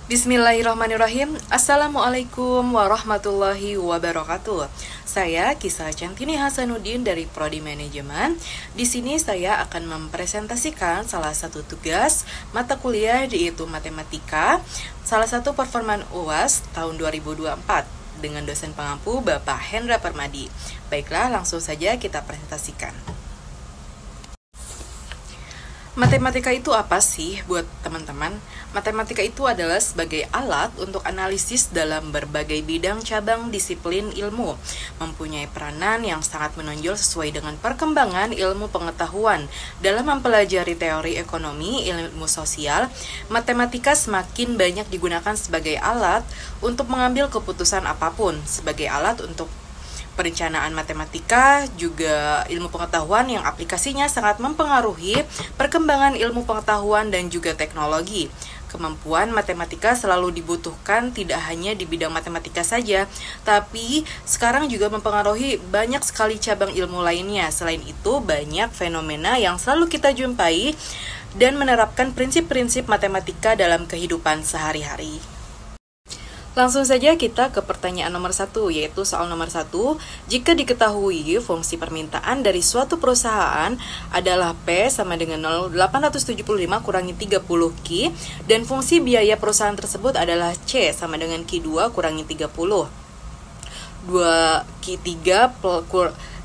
Bismillahirrahmanirrahim. Assalamualaikum warahmatullahi wabarakatuh. Saya Kisah Centini Hasanuddin dari Prodi Manajemen. Di sini saya akan mempresentasikan salah satu tugas mata kuliah yaitu Matematika, salah satu performan UAS tahun 2024 dengan dosen pengampu Bapak Hendra Permadi. Baiklah, langsung saja kita presentasikan. Matematika itu apa sih buat teman-teman? Matematika itu adalah sebagai alat untuk analisis dalam berbagai bidang cabang disiplin ilmu, mempunyai peranan yang sangat menonjol sesuai dengan perkembangan ilmu pengetahuan. Dalam mempelajari teori ekonomi, ilmu sosial, matematika semakin banyak digunakan sebagai alat untuk mengambil keputusan apapun, sebagai alat untuk perencanaan matematika, juga ilmu pengetahuan yang aplikasinya sangat mempengaruhi perkembangan ilmu pengetahuan dan juga teknologi. Kemampuan matematika selalu dibutuhkan tidak hanya di bidang matematika saja, tapi sekarang juga mempengaruhi banyak sekali cabang ilmu lainnya. Selain itu, banyak fenomena yang selalu kita jumpai dan menerapkan prinsip-prinsip matematika dalam kehidupan sehari-hari. Langsung saja kita ke pertanyaan nomor 1, yaitu soal nomor 1. Jika diketahui fungsi permintaan dari suatu perusahaan adalah P sama dengan 0,875 kurangi 30 Q, dan fungsi biaya perusahaan tersebut adalah C sama dengan Q2 kurangi 30. 2Q3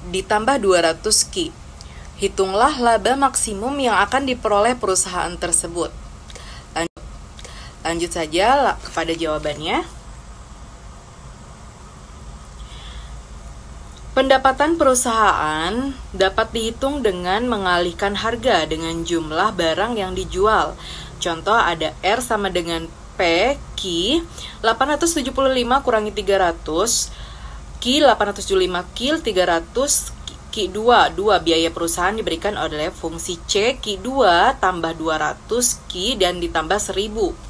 ditambah 200 Q. Hitunglah laba maksimum yang akan diperoleh perusahaan tersebut. Lanjut saja kepada jawabannya. Pendapatan perusahaan dapat dihitung dengan mengalihkan harga dengan jumlah barang yang dijual. Contoh ada R sama dengan P, Q, 875 kurangi 300, Q 875, Q 300, Q2, 2 biaya perusahaan diberikan oleh fungsi C, Q2 tambah 200 Q dan ditambah 1000.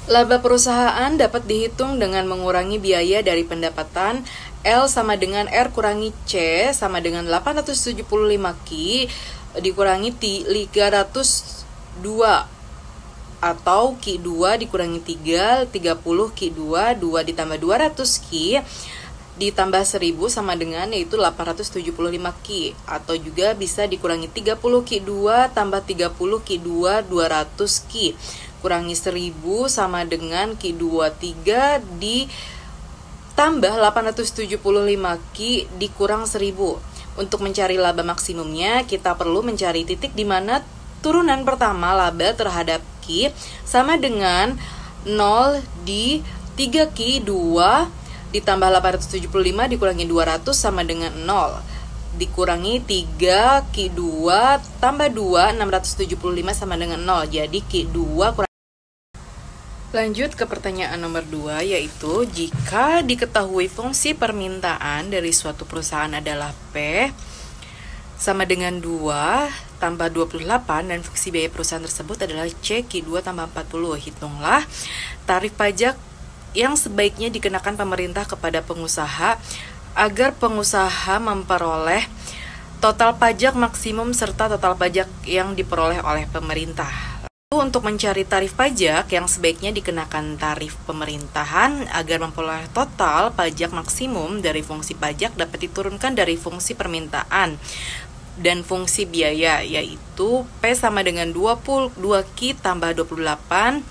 Laba perusahaan dapat dihitung dengan mengurangi biaya dari pendapatan. L sama dengan R kurangi C sama dengan 875 Q dikurangi 302 atau Q2 dikurangi 3, 30 Q2, 2 ditambah 200 Q ditambah 1000 sama dengan yaitu 875 Q, atau juga bisa dikurangi 30 Q2 tambah 30 Q2 200 Q kurangi 1000 sama dengan Q23 ditambah 875 Q dikurang 1000. Untuk mencari laba maksimumnya, kita perlu mencari titik di mana turunan pertama laba terhadap Q sama dengan 0 di 3Q2 ditambah 875 dikurangi 200 sama dengan 0. Dikurangi 3 Q2 tambah 2 675 sama dengan 0. Jadi Q2 kurang. Lanjut ke pertanyaan nomor 2, yaitu jika diketahui fungsi permintaan dari suatu perusahaan adalah P sama dengan 2 tambah 28 dan fungsi biaya perusahaan tersebut adalah C, Q2 tambah 40. Hitunglah tarif pajak yang sebaiknya dikenakan pemerintah kepada pengusaha agar pengusaha memperoleh total pajak maksimum serta total pajak yang diperoleh oleh pemerintah. Untuk mencari tarif pajak yang sebaiknya dikenakan tarif pemerintahan agar memperoleh total pajak maksimum dari fungsi pajak dapat diturunkan dari fungsi permintaan dan fungsi biaya, yaitu P sama dengan 22 Q tambah 28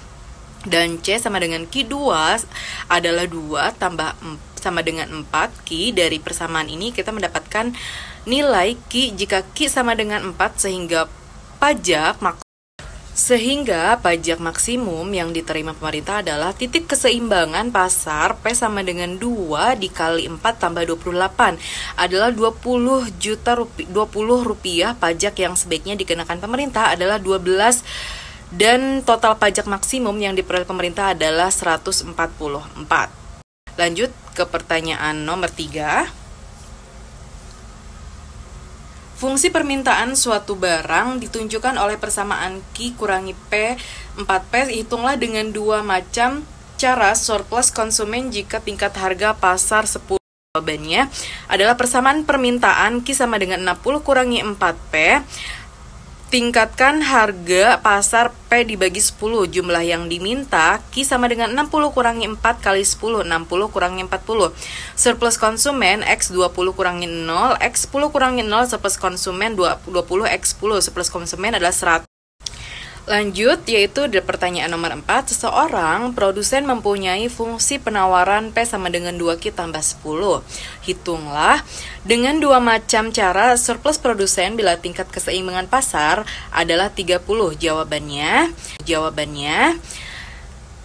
dan C sama dengan Q2 adalah 2 tambah sama dengan 4 Q. Dari persamaan ini kita mendapatkan nilai Q jika Q sama dengan 4 sehingga pajak maksimum yang diterima pemerintah adalah titik keseimbangan pasar P sama dengan 2 dikali 4 tambah 28 adalah 20 juta rupiah. Pajak yang sebaiknya dikenakan pemerintah adalah 12 dan total pajak maksimum yang diperoleh pemerintah adalah 144. Lanjut ke pertanyaan nomor 3. Fungsi permintaan suatu barang ditunjukkan oleh persamaan Q kurangi P 4P. Hitunglah dengan dua macam cara surplus konsumen jika tingkat harga pasar 10. Jawabannya adalah persamaan permintaan Q sama dengan 60 kurangi 4P Tingkatkan harga pasar P dibagi 10. Jumlah yang diminta Q sama dengan 60 kurangi 4 kali 10. 60 kurangi 40. Surplus konsumen X 20 kurangi 0. X 10 kurangi 0. Surplus konsumen 20 X 10. Surplus konsumen adalah 100. Lanjut, yaitu di pertanyaan nomor 4. Seseorang produsen mempunyai fungsi penawaran P sama dengan 2Q tambah 10. Hitunglah dengan dua macam cara surplus produsen bila tingkat keseimbangan pasar adalah 30. Jawabannya,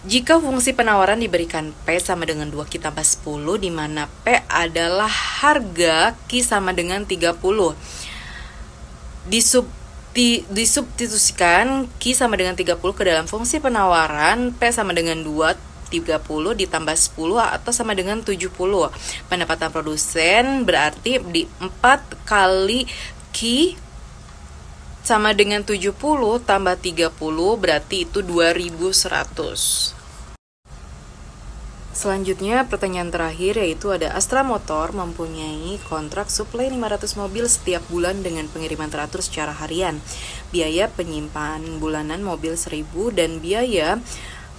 jika fungsi penawaran diberikan P sama dengan 2Q tambah 10, di mana P adalah harga, Q sama dengan 30. Disubstitusikan Q sama dengan 30 ke dalam fungsi penawaran, P sama dengan 30 ditambah 10 atau sama dengan 70. Pendapatan produsen berarti di 4 kali Q sama dengan 70 tambah 30 berarti itu 2100. Selanjutnya pertanyaan terakhir yaitu ada Astra Motor mempunyai kontrak suplai 500 mobil setiap bulan dengan pengiriman teratur secara harian. Biaya penyimpanan bulanan mobil 1000 dan biaya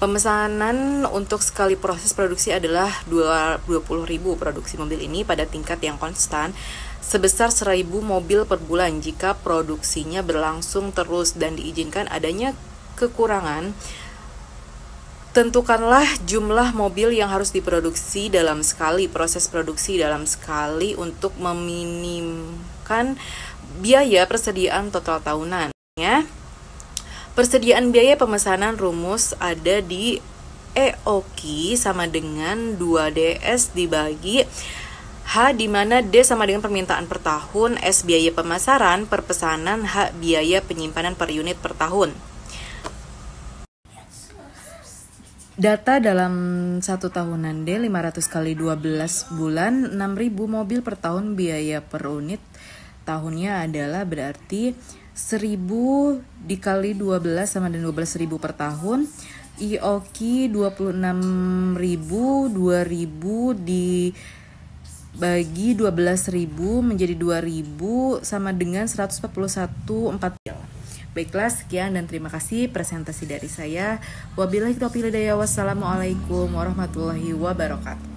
pemesanan untuk sekali proses produksi adalah 20.000. Produksi mobil ini pada tingkat yang konstan sebesar 1000 mobil per bulan. Jika produksinya berlangsung terus dan diizinkan adanya kekurangan, tentukanlah jumlah mobil yang harus diproduksi dalam sekali proses produksi dalam sekali untuk meminimkan biaya persediaan total tahunan. Ya. Persediaan biaya pemesanan rumus ada di EOQ sama dengan 2DS dibagi H, di mana D sama dengan permintaan per tahun, S biaya pemasaran per pesanan, H biaya penyimpanan per unit per tahun. Data dalam 1 tahunan D 500 kali 12 bulan 6.000 mobil per tahun, biaya per unit tahunnya adalah berarti 1000 dikali 12 sama dengan 12.000 per tahun. IOQ 26.000, 2000 dibagi 12.000 menjadi 2.000 sama dengan 141,4. Baiklah, sekian dan terima kasih presentasi dari saya. Wabillahi taufiq wal hidayah. Wassalamualaikum warahmatullahi wabarakatuh.